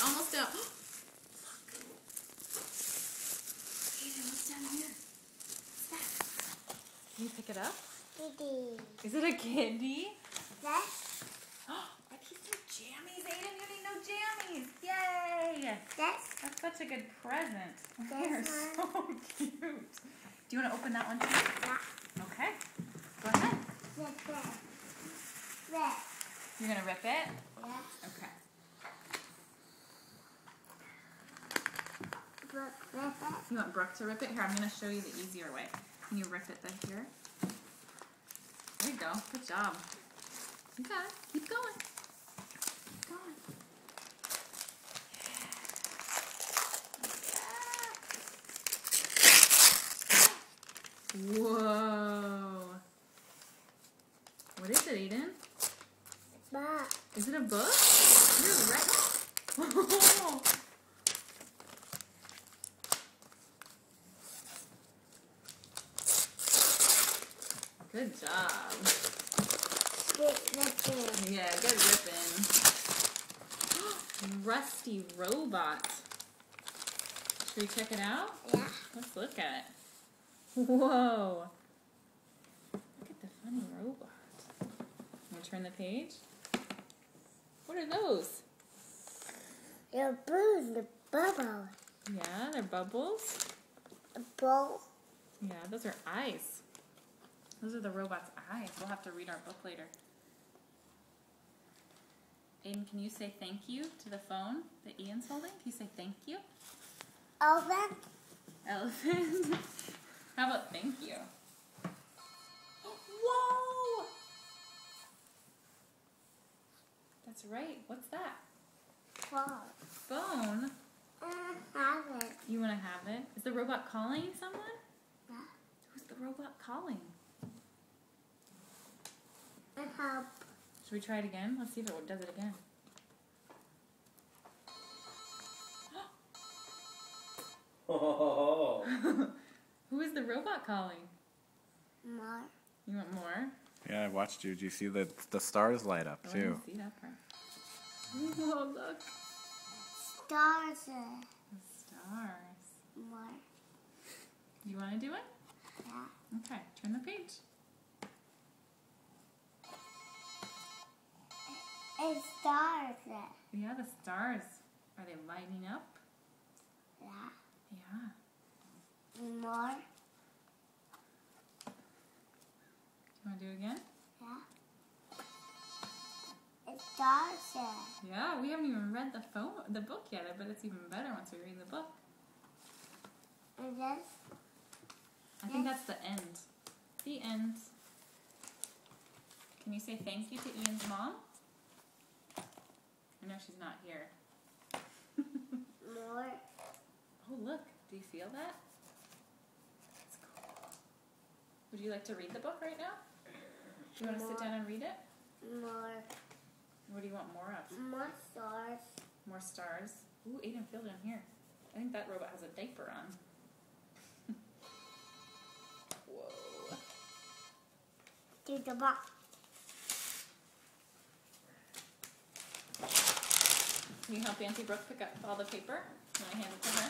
It's almost out. Look. Aiden, what's down here? What's that? Can you pick it up? Kitty. Is it a candy? That's Are these some jammies, Aiden? You need no jammies. Yay! That's such a good present. They're so cute. Do you want to open that one too? yeah. Okay. Go ahead. Red. You're going to rip it? Yeah. Okay. You want Brooke to rip it? Here, I'm going to show you the easier way. Can you rip it here? There you go. Good job. You got it. Keep going. Keep going. Yeah. Whoa. What is it, Aiden? Book. Is it a book? You're right. Whoa. Good job. Good ripping. Yeah, good ripping. Rusty robot. Should we check it out? Yeah. Let's look at it. Whoa. Look at the funny robot. Want to turn the page? What are those? The blue, the bubble. Yeah, they're bubbles. The bowl. Yeah, those are eyes. Those are the robot's eyes. We'll have to read our book later. Aiden, can you say thank you to the phone that Ian's holding? Can you say thank you? Elephant. Elephant. How about thank you? Whoa! That's right. What's that? Phone. Phone? Have it. You want to have it? Is the robot calling someone? Yeah. Who's the robot calling? And help. Should we try it again? Let's see if it does it again. Who is the robot calling? More. You want more? Yeah, I watched you. Do you see the stars light up Oh, I too? didn't see that part. Oh, look. Stars. The stars. More. You want to do it? Yeah. Okay, turn the page. It's stars. Yeah, the stars. Are they lighting up? Yeah. Yeah. More. You want to do it again? Yeah. It's stars. Yeah, we haven't even read the book yet. I bet it's even better once we read the book. And this. I think that's the end. The end. Can you say thank you to Ian's mom? I know she's not here. More. Oh, look. Do you feel that? That's cool. Would you like to read the book right now? Do you want to sit down and read it? More. What do you want more of? More stars. More stars. Ooh, Aiden, feel down here. I think that robot has a diaper on. Whoa. Do the box. Can you help Auntie Brooke pick up all the paper? Can I hand it to her?